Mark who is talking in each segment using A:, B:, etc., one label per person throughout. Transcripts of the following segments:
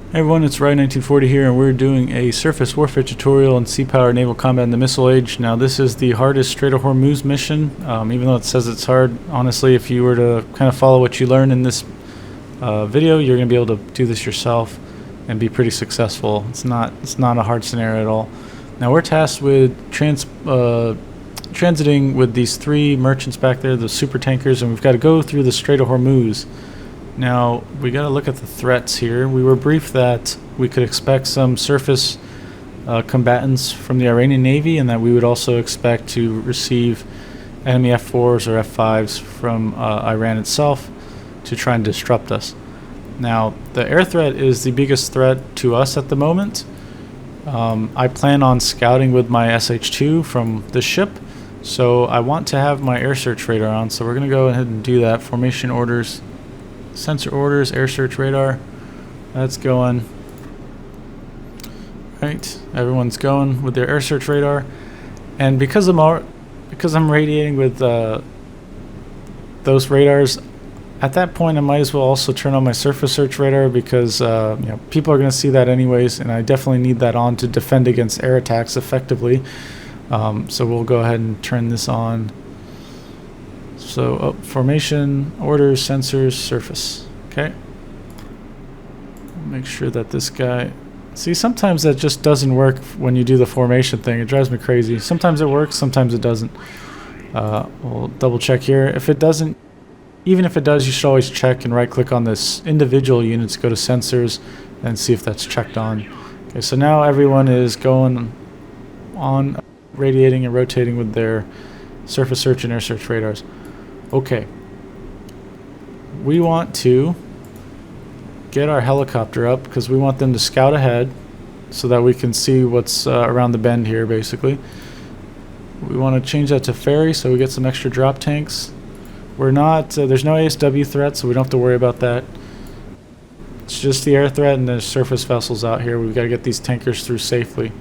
A: Hey everyone, it's Ryan1940 here, and we're doing a surface warfare tutorial in sea-powered naval combat in the Missile Age. Now this is the hardest Strait of Hormuz mission, even though it says it's hard. Honestly, if you were to kind of follow what you learn in this video, you're going to be able to do this yourself and be pretty successful. It's not a hard scenario at all. Now we're tasked with transiting with these three merchants back there, the super tankers, and we've got to go through the Strait of Hormuz. Now, we got to look at the threats here. We were briefed that we could expect some surface combatants from the Iranian Navy, and that we would also expect to receive enemy F-4s or F-5s from Iran itself to try and disrupt us. Now, the air threat is the biggest threat to us at the moment. I plan on scouting with my SH-2 from the ship, so I want to have my air search radar on, so we're going to go ahead and do that. Formation orders. Sensor orders, air search radar. That's going. Right, everyone's going with their air search radar, and because I'm radiating with those radars, at that point I might as well also turn on my surface search radar because people are going to see that anyways, and I definitely need that on to defend against air attacks effectively. So we'll go ahead and turn this on. So, formation, orders, sensors, surface. Okay. Make sure that this guy... See, sometimes that just doesn't work when you do the formation thing. It drives me crazy. Sometimes it works, sometimes it doesn't. We'll double check here. If it doesn't, even if it does, you should always check and right-click on this individual units, go to sensors, and see if that's checked on. Okay, so now everyone is going on, radiating and rotating with their surface search and air search radars. Okay, we want to get our helicopter up because we want them to scout ahead so that we can see what's around the bend here, basically. We want to change that to ferry so we get some extra drop tanks. We're not, there's no ASW threat, so we don't have to worry about that. It's just the air threat and the surface vessels out here. We've got to get these tankers through safely.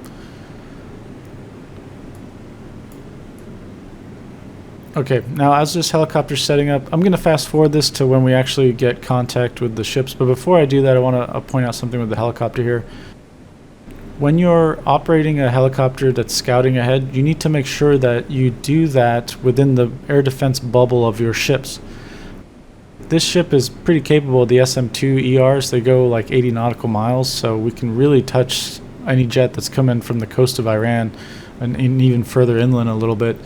A: Okay, now as this helicopter's setting up, I'm going to fast forward this to when we actually get contact with the ships. But before I do that, I want to point out something with the helicopter here. When you're operating a helicopter that's scouting ahead, you need to make sure that you do that within the air defense bubble of your ships. This ship is pretty capable. The SM-2 ERs, they go like 80 nautical miles, so we can really touch any jet that's coming from the coast of Iran and even further inland a little bit.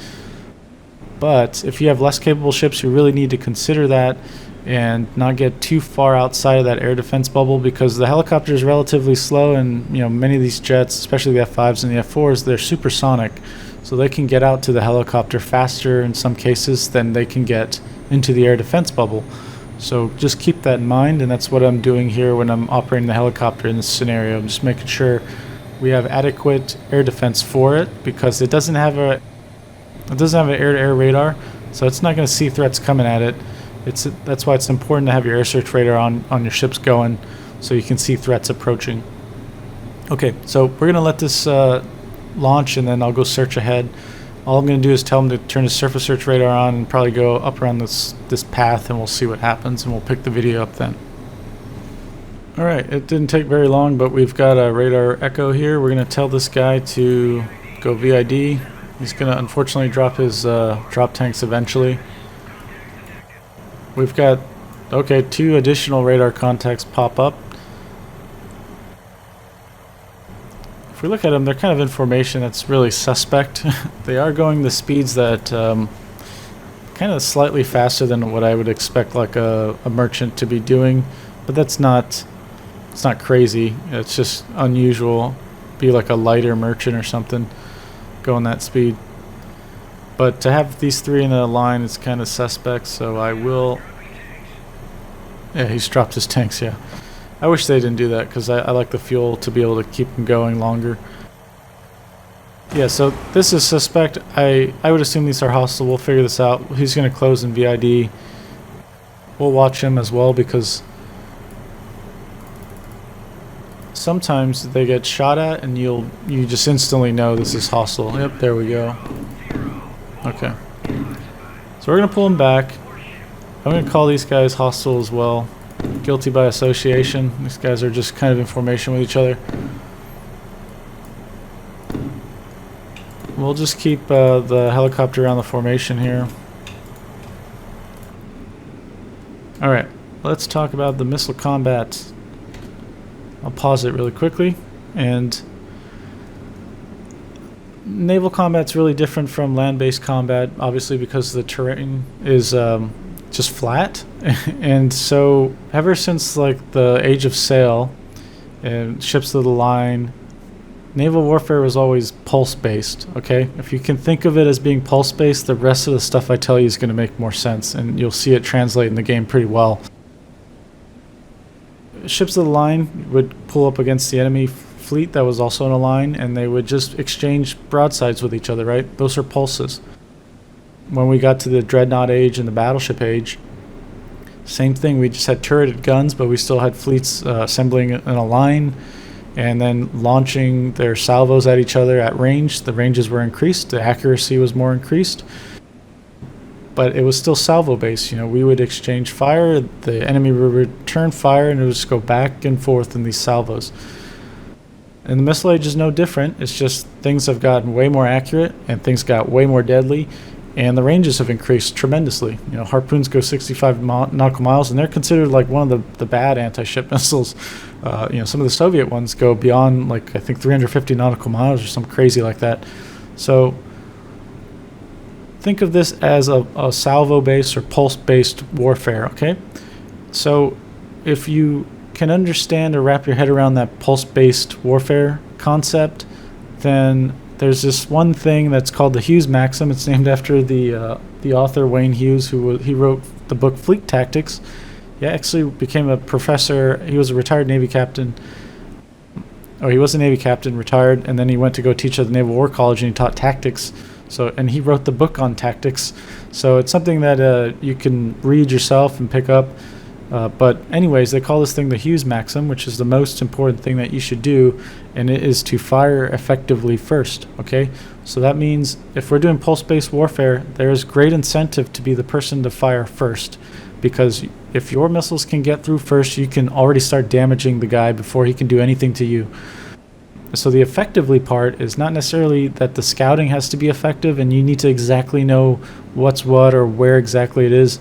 A: But if you have less capable ships, you really need to consider that and not get too far outside of that air defense bubble, because the helicopter is relatively slow, and many of these jets, especially the F-5s and the F-4s, they're supersonic, so they can get out to the helicopter faster in some cases than they can get into the air defense bubble. So just keep that in mind, and that's what I'm doing here when I'm operating the helicopter in this scenario. I'm just making sure we have adequate air defense for it, because it doesn't have an air-to-air radar, so it's not going to see threats coming at it. That's why it's important to have your air search radar on your ships going, so you can see threats approaching. Okay, so we're going to let this launch, and then I'll go search ahead. All I'm going to do is tell them to turn the surface search radar on and probably go up around this path, and we'll see what happens, and we'll pick the video up then. Alright, it didn't take very long, but we've got a radar echo here. We're going to tell this guy to go VID. He's going to unfortunately drop his drop tanks eventually. We've got, okay, 2 additional radar contacts pop up. If we look at them, they're kind of in formation that's really suspect. They are going the speeds that kind of slightly faster than what I would expect like a merchant to be doing, but it's not crazy. It's just unusual. Be like a lighter merchant or something going that speed. But to have these 3 in a line is kind of suspect, so I will... Yeah, he's dropped his tanks, yeah. I wish they didn't do that, because I like the fuel to be able to keep them going longer. Yeah, so this is suspect. I would assume these are hostile. We'll figure this out. He's going to close in VID. We'll watch him as well, because sometimes they get shot at and you just instantly know this is hostile. Yep, there we go. Okay. So we're going to pull them back. I'm going to call these guys hostile as well. Guilty by association. These guys are just kind of in formation with each other. We'll just keep the helicopter around the formation here. Alright, let's talk about the missile combat. I'll pause it really quickly. And naval combat's really different from land-based combat, obviously, because the terrain is just flat. And so ever since like the age of sail and ships of the line, naval warfare was always pulse-based, okay? If you can think of it as being pulse-based, the rest of the stuff I tell you is going to make more sense, and you'll see it translate in the game pretty well. Ships of the line would pull up against the enemy fleet that was also in a line, and they would just exchange broadsides with each other, right? Those are pulses. When we got to the dreadnought age and the battleship age, same thing. We just had turreted guns, but we still had fleets assembling in a line and then launching their salvos at each other at range. The ranges were increased, the accuracy was more increased, but it was still salvo based. You know, we would exchange fire, the enemy would return fire, and it would just go back and forth in these salvos. And the missile age is no different. It's just things have gotten way more accurate and things got way more deadly, and the ranges have increased tremendously. You know, harpoons go 65 nautical miles, and they're considered like one of the bad anti-ship missiles. You know, some of the Soviet ones go beyond, like, I think 350 nautical miles or something crazy like that. So think of this as a salvo-based or pulse-based warfare, okay? So if you can understand or wrap your head around that pulse-based warfare concept, then there's this one thing that's called the Hughes maxim. It's named after the author Wayne Hughes, he wrote the book Fleet Tactics. He actually became a professor. He was a retired Navy captain. He was a Navy captain, retired, and then he went to go teach at the Naval War College, and he taught tactics. And he wrote the book on tactics. So it's something that you can read yourself and pick up. But anyways, they call this thing the Hughes maxim, which is the most important thing that you should do, and it is to fire effectively first, okay? So that means if we're doing pulse-based warfare, there is great incentive to be the person to fire first, because if your missiles can get through first, you can already start damaging the guy before he can do anything to you. So the effectively part is not necessarily that the scouting has to be effective and you need to exactly know what's what or where exactly it is.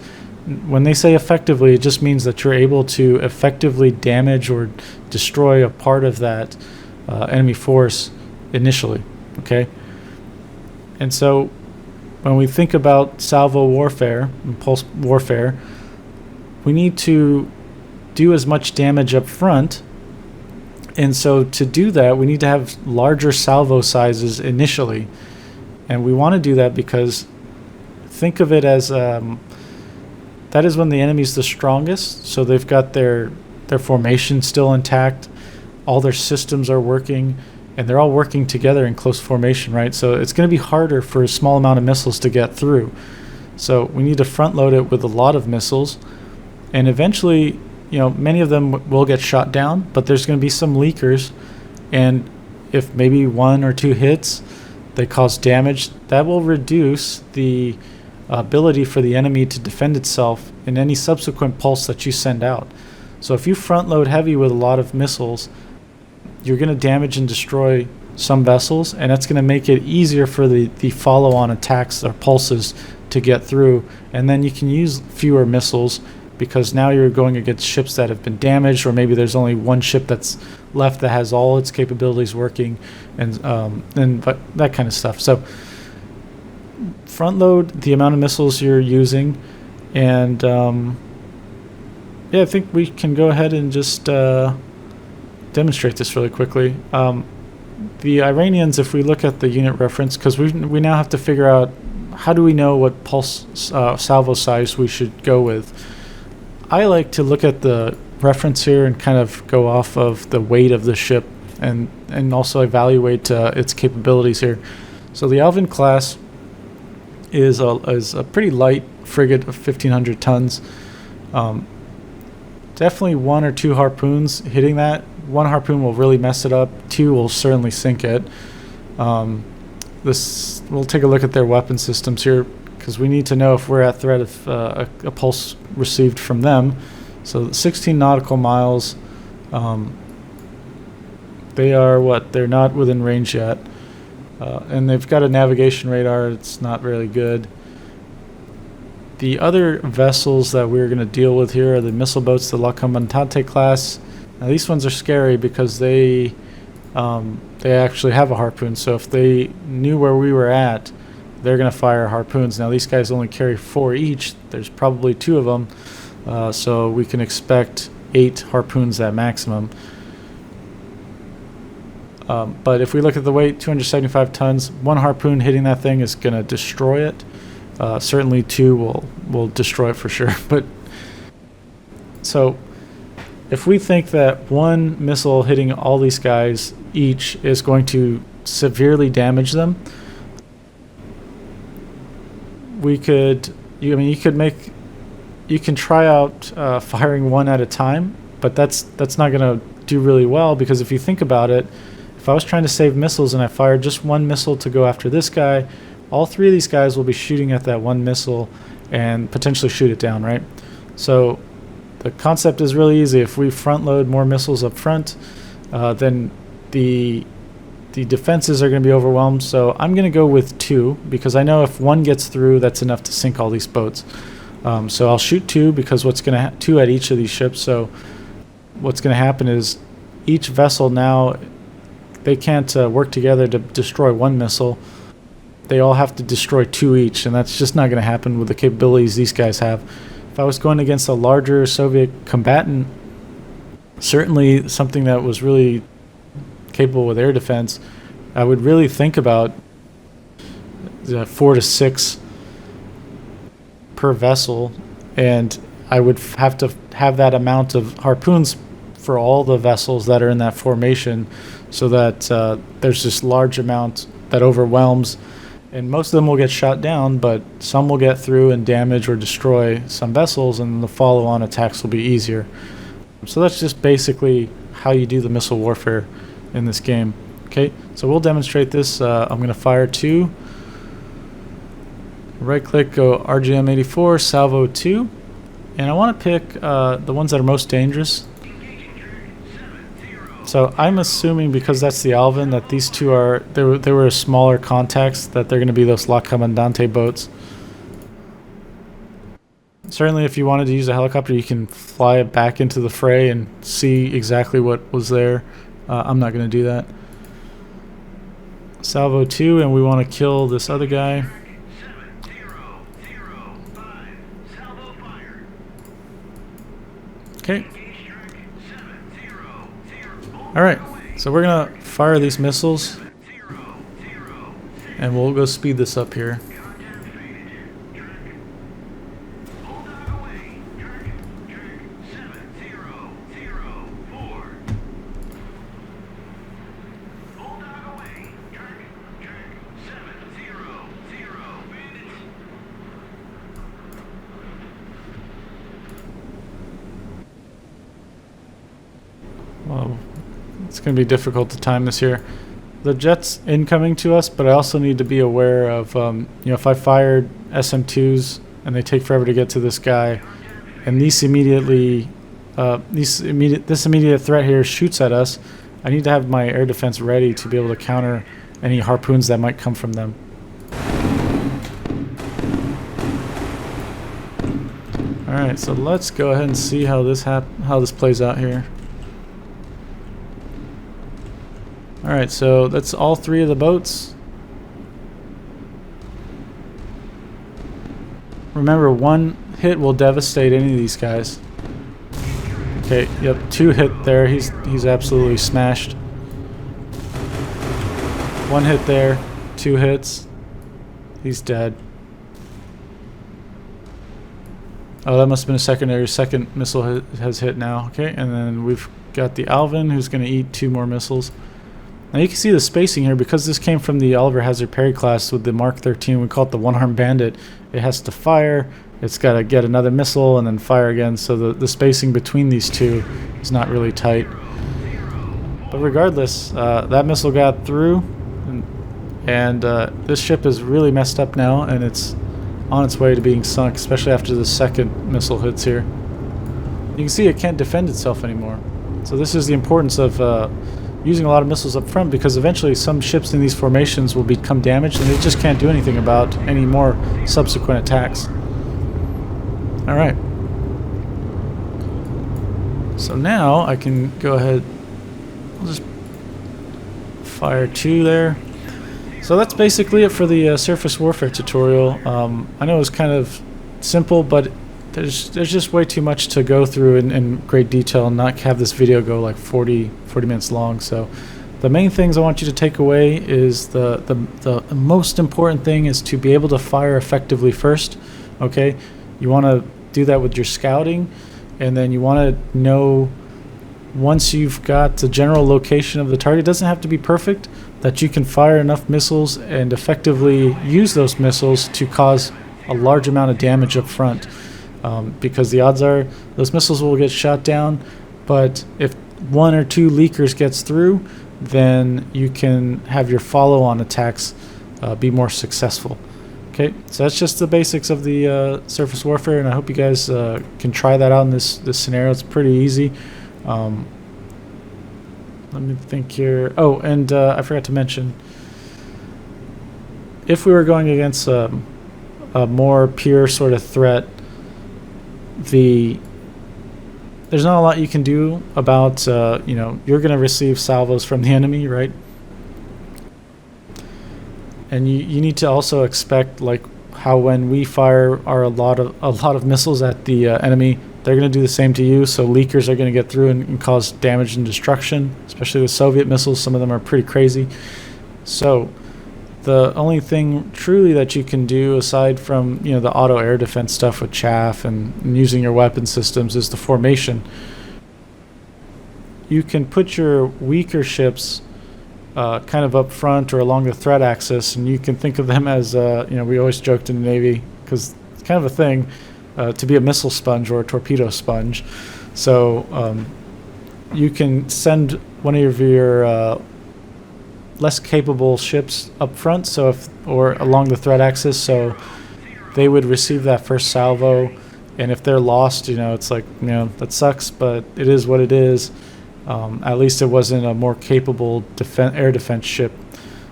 A: When they say effectively, it just means that you're able to effectively damage or destroy a part of that enemy force initially, okay? And so when we think about salvo warfare and pulse warfare, we need to do as much damage up front. And so to do that, we need to have larger salvo sizes initially. And we want to do that because think of it as that is when the enemy's the strongest. So they've got their formation still intact. All their systems are working, and they're all working together in close formation, right? So it's going to be harder for a small amount of missiles to get through. So we need to front load it with a lot of missiles. And eventually, you know, many of them will get shot down, but there's going to be some leakers. And if maybe one or two hits, they cause damage, that will reduce the ability for the enemy to defend itself in any subsequent pulse that you send out. So if you front load heavy with a lot of missiles, you're going to damage and destroy some vessels, and that's going to make it easier for the follow-on attacks or pulses to get through. And then you can use fewer missiles because now you're going against ships that have been damaged, or maybe there's only one ship that's left that has all its capabilities working, and that kind of stuff. So front load the amount of missiles you're using, and yeah, I think we can go ahead and just demonstrate this really quickly. The Iranians, if we look at the unit reference, because we now have to figure out how do we know what pulse salvo size we should go with. I like to look at the reference here and kind of go off of the weight of the ship and also evaluate its capabilities here. So the Alvin class is a pretty light frigate of 1,500 tons. Definitely one or two harpoons hitting that. One harpoon will really mess it up. Two will certainly sink it. We'll take a look at their weapon systems here, because we need to know if we're at threat of a pulse received from them. So 16 nautical miles. They are what? They're not within range yet. And they've got a navigation radar. It's not really good. The other vessels that we're going to deal with here are the missile boats, the La Comandante class. Now these ones are scary because they actually have a harpoon. So if they knew where we were at, they're going to fire harpoons. Now these guys only carry 4 each. There's probably 2 of them. So we can expect 8 harpoons at maximum. But if we look at the weight, 275 tons, 1 harpoon hitting that thing is going to destroy it. Certainly 2 will destroy it for sure. But so if we think that 1 missile hitting all these guys each is going to severely damage them, we could, you can try out firing 1 at a time, but that's not going to do really well, because if you think about it, if I was trying to save missiles and I fired just 1 missile to go after this guy, all 3 of these guys will be shooting at that 1 missile and potentially shoot it down, right? So the concept is really easy. If we front load more missiles up front, then the defenses are going to be overwhelmed. So I'm going to go with 2, because I know if 1 gets through, that's enough to sink all these boats. So I'll shoot 2, because 2 at each of these ships. So what's going to happen is each vessel now, they can't work together to destroy 1 missile. They all have to destroy 2 each, and that's just not going to happen with the capabilities these guys have. If I was going against a larger Soviet combatant, certainly something that was really capable with air defense, I would really think about 4 to 6 per vessel, and I would have to have that amount of harpoons for all the vessels that are in that formation, so that there's this large amount that overwhelms, and most of them will get shot down, but some will get through and damage or destroy some vessels, and the follow-on attacks will be easier. So that's just basically how you do the missile warfare in this game. Okay, so we'll demonstrate this. I'm going to fire 2. Right-click, go RGM-84, salvo 2, and I want to pick the ones that are most dangerous. So I'm assuming, because that's the Alvin, that these 2 are, they were smaller contacts, that they're going to be those La Comandante boats. Certainly if you wanted to use a helicopter, you can fly it back into the fray and see exactly what was there. I'm not going to do that. Salvo 2, and we want to kill this other guy. Okay. Alright, so we're going to fire these missiles, and we'll go speed this up here. Well, it's going to be difficult to time this here. The jet's incoming to us, but I also need to be aware of, if I fired SM2s and they take forever to get to this guy, and this immediate threat here shoots at us, I need to have my air defense ready to be able to counter any harpoons that might come from them. Alright, so let's go ahead and see how this plays out here. Alright, so that's all 3 of the boats. Remember, 1 hit will devastate any of these guys. Okay, yep, 2 hit there. He's absolutely smashed. 1 hit there, 2 hits. He's dead. Oh, that must have been a secondary. Second missile has hit now. Okay, and then we've got the Alvin, who's going to eat 2 more missiles. Now you can see the spacing here, because this came from the Oliver Hazard Perry class with the Mark 13. We call it the one-armed bandit. It has to fire, it's got to get another missile, and then fire again. So the spacing between these 2 is not really tight. But regardless, that missile got through, and this ship is really messed up now, and it's on its way to being sunk, especially after the second missile hits here. you can see it can't defend itself anymore. So this is the importance of using a lot of missiles up front, because eventually some ships in these formations will become damaged and they just can't do anything about any more subsequent attacks. Alright. So now I can go ahead, I'll just fire 2 there. So that's basically it for the surface warfare tutorial. I know it was kind of simple, but there's just way too much to go through in great detail and not have this video go like 40 minutes long. So the main things I want you to take away is the most important thing is to be able to fire effectively first. Okay, you want to do that with your scouting, and then you want to know, once you've got the general location of the target, it doesn't have to be perfect, that you can fire enough missiles and effectively use those missiles to cause a large amount of damage up front. Because the odds are those missiles will get shot down, but if 1 or 2 leakers gets through, then you can have your follow-on attacks be more successful. Okay, so that's just the basics of the surface warfare, and I hope you guys can try that out in this scenario. It's pretty easy. Let me think here. Oh, and I forgot to mention, if we were going against a more pure sort of threat, there's not a lot you can do about, you know, you're going to receive salvos from the enemy, right? And you need to also expect, like, how when we fire a lot of missiles at the enemy, they're going to do the same to you. So leakers are going to get through and cause damage and destruction, especially with Soviet missiles. Some of them are pretty crazy. So the only thing truly that you can do, aside from, you know, the auto air defense stuff with chaff and using your weapon systems, is the formation. You can put your weaker ships kind of up front or along the threat axis, and you can think of them as, you know, we always joked in the Navy, because it's kind of a thing, to be a missile sponge or a torpedo sponge. So you can send one of your less capable ships up front, so or along the threat axis, so they would receive that first salvo, and if they're lost, you know, it's like, you know, that sucks, but it is what it is. At least it wasn't a more capable air defense ship.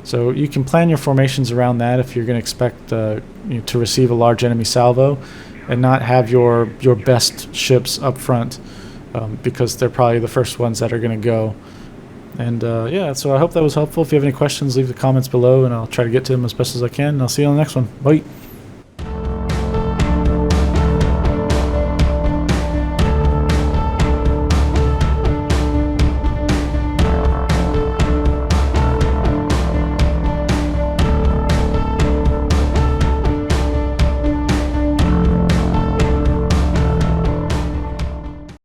A: So you can plan your formations around that if you're going to expect you know, to receive a large enemy salvo, and not have your best ships up front, because they're probably the first ones that are going to go. And yeah, so I hope that was helpful. If you have any questions, leave the comments below, and I'll try to get to them as best as I can. And I'll see you on the next one. Bye.